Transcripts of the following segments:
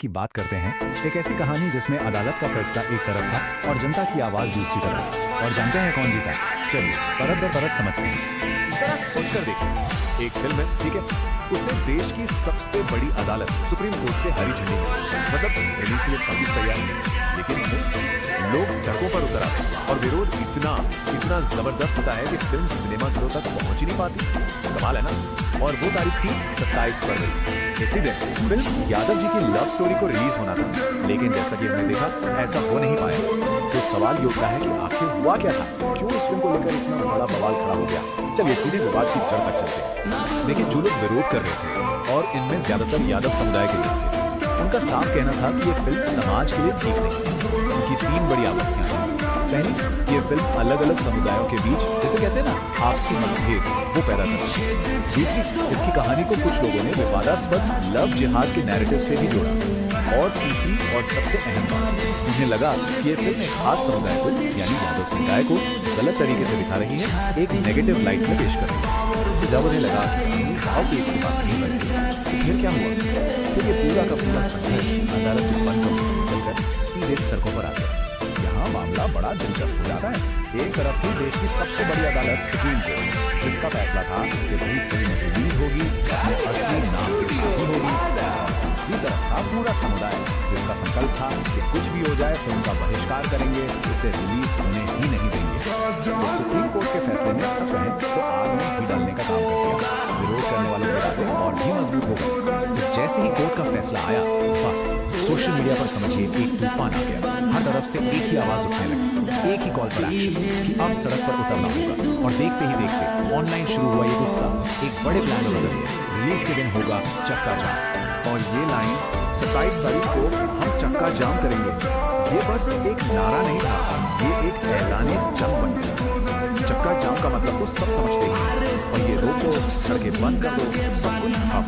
की बात करते हैं। एक ऐसी कहानी जिसमें अदालत का फैसला एक तरफ था और जनता की आवाज दूसरी तरफ। और जानते हैं कौन जीता? चलिए परत दर परत समझते हैं। जरा सोच कर देखिए, एक फिल्म है, ठीक है, उसे देश की सबसे बड़ी अदालत सुप्रीम कोर्ट से हरी झंडी मिली। मतलब रिलीज के लिए सब कुछ तैयार है, लेकिन लोग सड़कों पर उतर आते और विरोध इतना जबरदस्त होता है कि फिल्म सिनेमा घरों तक पहुंच ही नहीं पाती। कमाल है ना। और वो तारीख थी 27 फरवरी। इसी दिन फिल्म यादव जी की लव स्टोरी को रिलीज होना था, लेकिन जैसा कि हमने देखा ऐसा हो नहीं पाया। तो सवाल ये उठता है कि आखिर हुआ क्या था, क्यों इस फिल्म को लेकर इतना बड़ा बवाल खड़ा हो गया। चलिए सीधे विवाद की जड़ तक चलते हैं। देखिए, जो लोग विरोध कर रहे थे और इनमें ज्यादातर यादव समुदाय के लोग थे, उनका साफ कहना था कि ये फिल्म समाज के लिए ठीक नहीं। उनकी तीन बड़ी आपत्तियां थी। पहली, ये फिल्म अलग अलग समुदायों के बीच, जैसे कहते हैं ना, आपसी मतभेद, वो पैदा कर सकती है। दूसरी, इसकी कहानी को कुछ लोगों ने विवादास्पद लव जिहाद के नैरेटिव से भी जोड़ा। और तीसरी और सबसे अहम बात, उन्हें लगा कि ये फिल्म एक खास समुदाय को, यानी यादव समुदाय को गलत तरीके से दिखा रही है, एक नेगेटिव लाइट में पेश कर रही है। तो जब उन्हें लगा कि भाव की एक सी बात नहीं बन रही, तो फिर क्या हुआ? फिर ये पूरा का पूरा संघर्ष अदालत में बंद कमरे से निकलकर सीधे सड़कों पर आ गया। यहाँ मामला बड़ा दिलचस्प हो जाता है। एक तरफ थी देश की सबसे बड़ी अदालत सुप्रीम कोर्ट, जिसका फैसला था कि भाई फिल्म रिलीज होगी, अपने असली नाम के साथ ही होगी। दूसरी तरफ था पूरा समुदाय, जिसका संकल्प था कि कुछ भी हो जाए फिल्म का बहिष्कार करेंगे, इसे रिलीज होने ही नहीं देंगे। तो सुप्रीम कोर्ट के फैसले ने सच कहें तो आग में घी डालने का काम कर दिया। विरोध करने वालों के इरादे और भी मजबूत हो गए। तो जैसे ही कोर्ट का फैसला आया, बस सोशल मीडिया पर समझिए एक तूफान आ गया। हर तरफ से एक ही आवाज उठने लगी, एक ही कॉल फॉर एक्शन कि अब सड़क पर उतरना होगा। और देखते ही देखते ऑनलाइन शुरू हुआ ये गुस्सा एक बड़े प्लान में बदल गया। रिलीज के दिन होगा चक्का जाम, और ये लाइन 27 तारीख को हम चक्का जाम करेंगे, ये बस एक नारा नहीं था, ये एक ऐलान जंग बन गया। चक्का जाम का मतलब तो सब समझते हैं, और ये रोको, सड़कें बंद कर दो, सब कुछ ठप।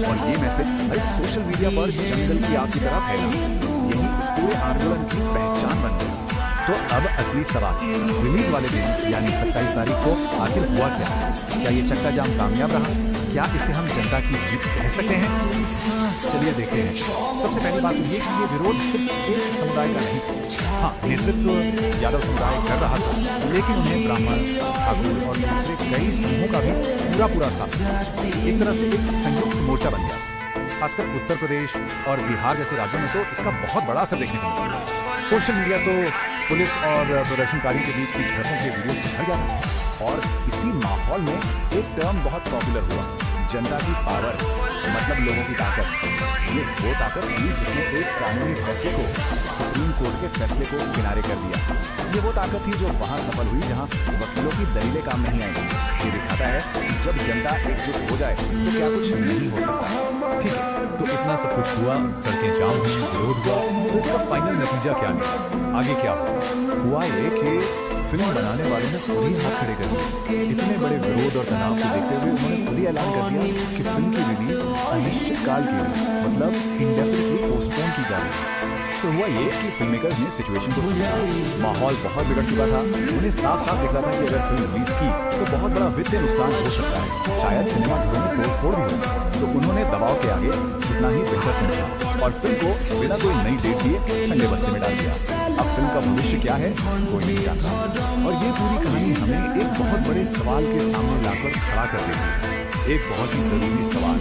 और ये मैसेज अरे सोशल मीडिया पर जंगल की आग की तरह फैला। यही इस पूरे आंदोलन की पहचान बन गई। तो अब असली सवाल, रिलीज वाले दिन यानी 27 तारीख को आखिर हुआ क्या ये चक्का जाम कामयाब रहा? क्या इसे हम जनता की जीत कह सकते हैं? चलिए देखते हैं। सबसे पहली बात ये कि ये विरोध सिर्फ एक समुदाय का नहीं था। हाँ, नेतृत्व यादव समुदाय कर रहा था, लेकिन उन्हें ब्राह्मण, ठाकुर और दूसरे कई समूहों का भी पूरा साथ था। एक तरह से एक संयुक्त मोर्चा बन गया। खासकर उत्तर प्रदेश और बिहार जैसे राज्यों में तो इसका बहुत बड़ा असर देखने को मिला। सोशल मीडिया तो पुलिस और प्रदर्शनकारियों के बीच की झड़पों के वीडियो से भर गया। और इसी माहौल में एक टर्म बहुत पॉपुलर हुआ, जनता की पावर, मतलब लोगों की ताकत। ये वो ताकत थी जिसने एक कानूनी फैसले को, सुप्रीम कोर्ट के फैसले को किनारे कर दिया। ये वो ताकत थी जो वहां सफल हुई जहां वकीलों की दलीलें काम नहीं आएंगी। ये दिखाता है कि जब जनता एकजुट हो जाए तो क्या कुछ नहीं हो सकता। ठीक है, तो इतना सब कुछ हुआ, सड़कें जाम हुई, विरोध हुआ, तो इसका फाइनल नतीजा क्या निकला? आगे क्या हुआ ये कि फिल्म बनाने वालों ने खुद ही हाथ खड़े कर दिए। इतने बड़े विरोध और तनाव को देखते हुए उन्होंने खुद ही ऐलान कर दिया कि फिल्म की रिलीज अनिश्चित काल के लिए, मतलब इंडेफिनिटली पोस्टपोन की जा रही है। तो हुआ ये कि फिल्म मेकर्स ने सिचुएशन को समझा। माहौल बहुत बिगड़ चुका था। उन्हें साफ साफ दिख रहा था कि अगर फिल्म रिलीज की तो बहुत बड़ा वित्तीय नुकसान हो सकता है, शायद सिनेमा घरों में तोड़फोड़ भी हो। तो उन्होंने दबाव के आगे झुकना ही बेहतर समझा और फिल्म को बिना कोई नई डेट दिए ठंडे बस्ते में डाल दिया। अब फिल्म का भविष्य क्या है कोई नहीं जानता। और ये पूरी कहानी हमें एक बहुत बड़े सवाल के सामने लाकर खड़ा कर देती है। एक बहुत ही जरूरी सवाल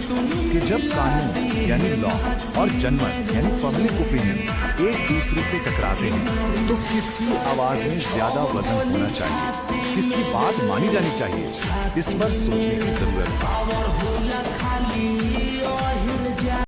कि जब कानून यानी लॉ और जनमत यानी पब्लिक ओपिनियन एक दूसरे से टकराते हैं, तो किसकी आवाज में ज्यादा वजन होना चाहिए, किसकी बात मानी जानी चाहिए, इस पर सोचने की जरूरत है।